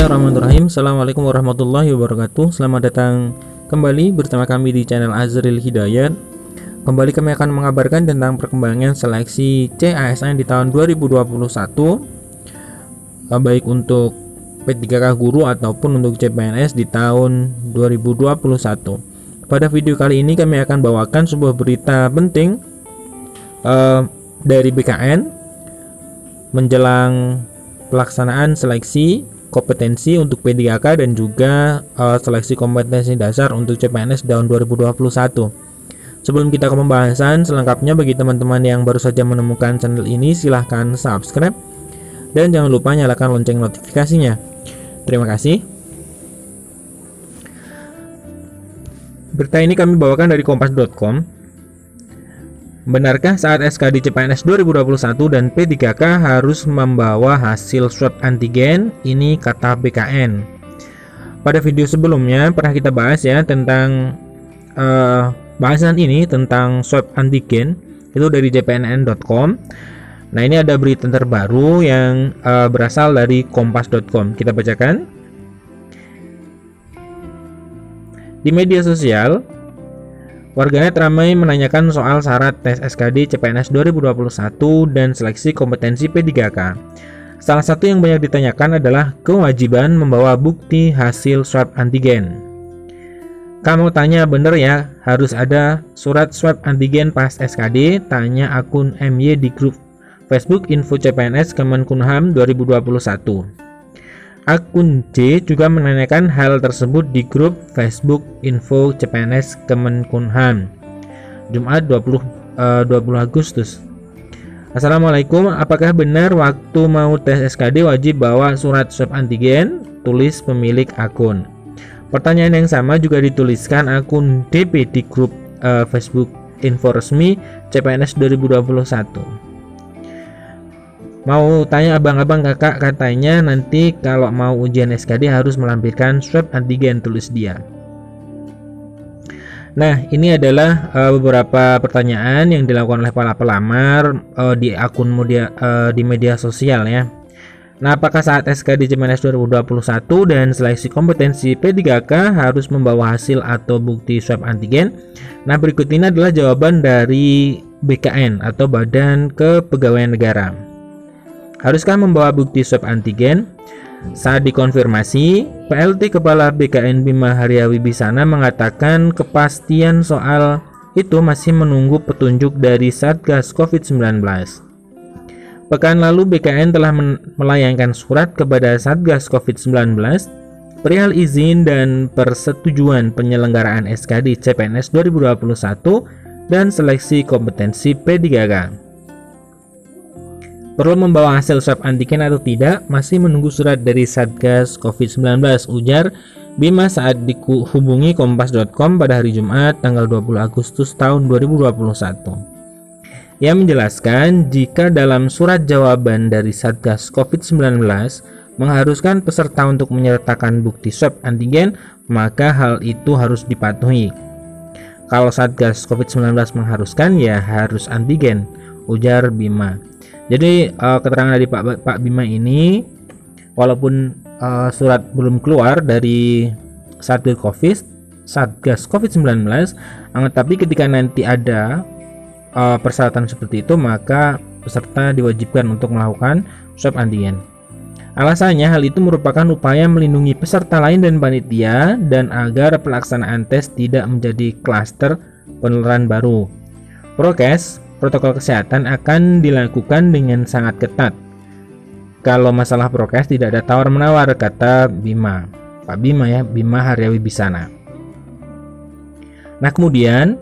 Bismillahirrahmanirrahim. Assalamualaikum warahmatullahi wabarakatuh. Selamat datang kembali bersama kami di channel Azril Hidayat. Kembali kami akan mengabarkan tentang perkembangan seleksi CASN di tahun 2021, baik untuk P3K Guru ataupun untuk CPNS di tahun 2021. Pada video kali ini kami akan bawakan sebuah berita penting dari BKN menjelang pelaksanaan seleksi kompetensi untuk P3K dan juga seleksi kompetensi dasar untuk CPNS tahun 2021. Sebelum kita ke pembahasan selengkapnya, bagi teman-teman yang baru saja menemukan channel ini, silahkan subscribe dan jangan lupa nyalakan lonceng notifikasinya. Terima kasih. Berita ini kami bawakan dari kompas.com. Benarkah saat SKD CPNS 2021 dan P3K harus membawa hasil swab antigen? Ini kata BKN. Pada video sebelumnya pernah kita bahas ya tentang bahasan ini tentang swab antigen itu dari jpnn.com. Nah, ini ada berita terbaru yang berasal dari kompas.com. Kita bacakan. Di media sosial, warganet ramai menanyakan soal syarat tes SKD CPNS 2021 dan seleksi kompetensi P3K. Salah satu yang banyak ditanyakan adalah kewajiban membawa bukti hasil swab antigen. Kamu tanya bener ya, harus ada surat swab antigen pas SKD? Tanya akun MY di grup Facebook Info CPNS Kemenkumham 2021. Akun J juga menanyakan hal tersebut di grup Facebook Info CPNS Kemenkumham Jumat 20 Agustus. Assalamualaikum, apakah benar waktu mau tes SKD wajib bawa surat swab antigen? Tulis pemilik akun. Pertanyaan yang sama juga dituliskan akun DP di grup Facebook Info Resmi CPNS 2021. Mau tanya abang-abang kakak, katanya nanti kalau mau ujian SKD harus melampirkan swab antigen, tulis dia. Nah, ini adalah beberapa pertanyaan yang dilakukan oleh para pelamar di akun di media sosial ya. Nah, apakah saat SKD CPNS 2021 dan seleksi kompetensi P3K harus membawa hasil atau bukti swab antigen? Nah, berikut ini adalah jawaban dari BKN atau Badan Kepegawaian Negara. Haruskah membawa bukti swab antigen? Saat dikonfirmasi, PLT Kepala BKN Bima Haryawibisana mengatakan kepastian soal itu masih menunggu petunjuk dari Satgas COVID-19. Pekan lalu BKN telah melayangkan surat kepada Satgas COVID-19 perihal izin dan persetujuan penyelenggaraan SKD CPNS 2021 dan seleksi kompetensi P3K. Perlu membawa hasil swab antigen atau tidak? Masih menunggu surat dari Satgas COVID-19, ujar Bima saat dihubungi kompas.com pada hari Jumat tanggal 20 Agustus tahun 2021. Ia menjelaskan jika dalam surat jawaban dari Satgas COVID-19 mengharuskan peserta untuk menyertakan bukti swab antigen, maka hal itu harus dipatuhi. Kalau Satgas COVID-19 mengharuskan, ya harus antigen, ujar Bima. Jadi keterangan dari Pak Bima ini, walaupun surat belum keluar dari Satgas COVID-19, tapi ketika nanti ada persyaratan seperti itu, maka peserta diwajibkan untuk melakukan swab antigen. Alasannya, hal itu merupakan upaya melindungi peserta lain dan panitia dan agar pelaksanaan tes tidak menjadi klaster penularan baru. Protokol kesehatan akan dilakukan dengan sangat ketat. Kalau masalah prokes tidak ada tawar-menawar, kata Bima. Pak Bima ya, Bima Haryawibisana. Nah, kemudian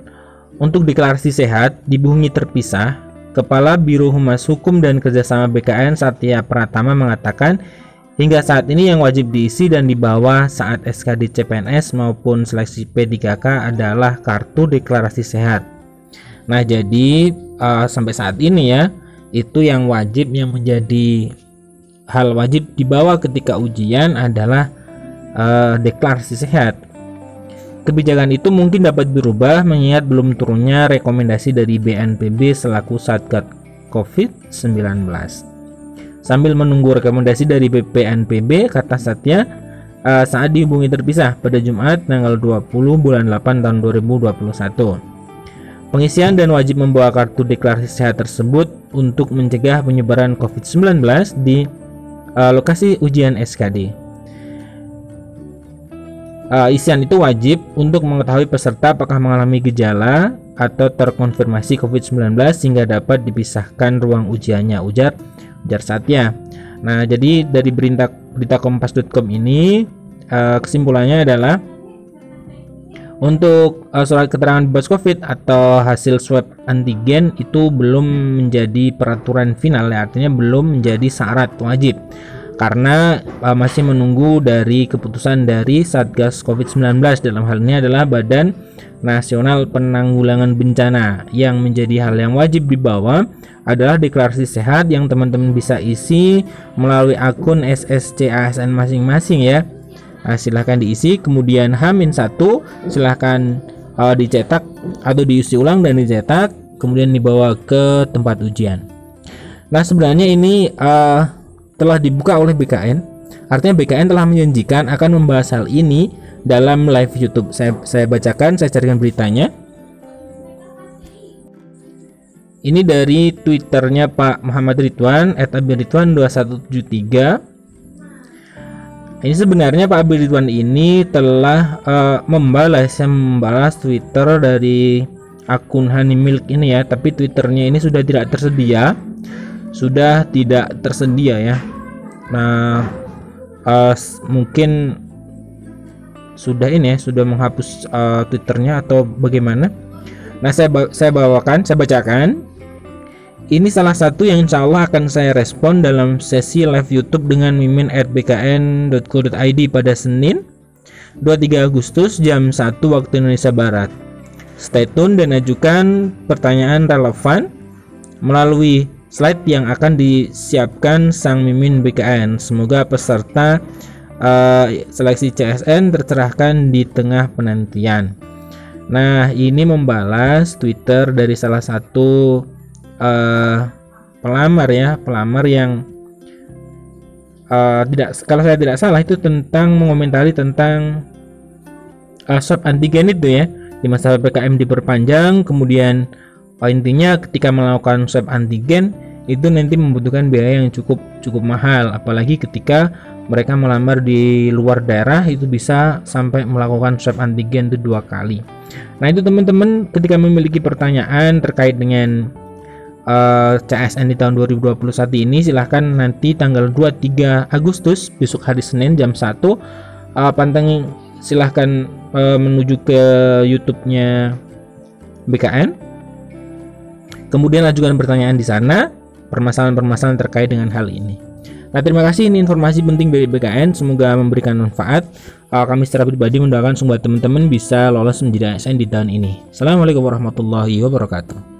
untuk deklarasi sehat di Bumi terpisah, Kepala Biro Humas Hukum dan Kerjasama BKN Satya Pratama mengatakan hingga saat ini yang wajib diisi dan dibawa saat SKD CPNS maupun seleksi P3K adalah kartu deklarasi sehat. Nah, jadi sampai saat ini ya, itu yang wajib, yang menjadi hal wajib dibawa ketika ujian adalah deklarasi sehat. Kebijakan itu mungkin dapat berubah mengingat belum turunnya rekomendasi dari BNPB selaku Satgas COVID-19. sambil menunggu rekomendasi dari BPNPB, kata Satya saat dihubungi terpisah pada Jumat tanggal 20 bulan 8 tahun 2021. Pengisian dan wajib membawa kartu deklarasi sehat tersebut untuk mencegah penyebaran COVID-19 di lokasi ujian SKD. Isian itu wajib untuk mengetahui peserta apakah mengalami gejala atau terkonfirmasi COVID-19 sehingga dapat dipisahkan ruang ujiannya, ujar Satya. Nah, jadi dari berita kompas.com ini kesimpulannya adalah untuk surat keterangan bebas COVID atau hasil swab antigen itu belum menjadi peraturan final, ya, artinya belum menjadi syarat wajib karena masih menunggu dari keputusan dari Satgas COVID-19. Dalam hal ini adalah Badan Nasional Penanggulangan Bencana. Yang menjadi hal yang wajib dibawa adalah deklarasi sehat yang teman-teman bisa isi melalui akun SSC ASN masing-masing, ya. Nah, silahkan diisi, kemudian H-1 silahkan dicetak atau diisi ulang dan dicetak, kemudian dibawa ke tempat ujian. Nah, sebenarnya ini telah dibuka oleh BKN, artinya BKN telah menjanjikan akan membahas hal ini dalam live YouTube. Saya bacakan, saya carikan beritanya. Ini dari Twitternya Pak Muhammad Ridwan @abirridwan2173. Ini sebenarnya Pak Abi Ridwan ini telah membalas Twitter dari akun Honey Milk ini, ya, tapi Twitternya ini sudah tidak tersedia, ya. Nah, mungkin sudah menghapus Twitternya atau bagaimana. Nah, saya bacakan. Ini salah satu yang insya Allah akan saya respon dalam sesi live YouTube dengan Mimin @bkn.co.id pada Senin 23 Agustus jam 1 waktu Indonesia Barat. Stay tune dan ajukan pertanyaan relevan melalui slide yang akan disiapkan Sang Mimin BKN. Semoga peserta seleksi CSN tercerahkan di tengah penantian. Nah, ini membalas Twitter dari salah satu pelamar yang kalau saya tidak salah itu tentang mengomentari tentang swab antigen itu, ya, di masa PPKM diperpanjang. Kemudian intinya ketika melakukan swab antigen itu nanti membutuhkan biaya yang cukup mahal, apalagi ketika mereka melamar di luar daerah itu bisa sampai melakukan swab antigen itu 2 kali. Nah, itu teman-teman ketika memiliki pertanyaan terkait dengan CSN di tahun 2021 ini, silahkan nanti tanggal 23 Agustus besok hari Senin jam 1 pantengin, silahkan menuju ke YouTube-nya BKN, kemudian ajukan pertanyaan di sana, permasalahan-permasalahan terkait dengan hal ini. Nah, terima kasih, ini informasi penting dari BKN, semoga memberikan manfaat. Kami secara pribadi mendoakan semoga teman-teman bisa lolos menjadi ASN di tahun ini. Assalamualaikum warahmatullahi wabarakatuh.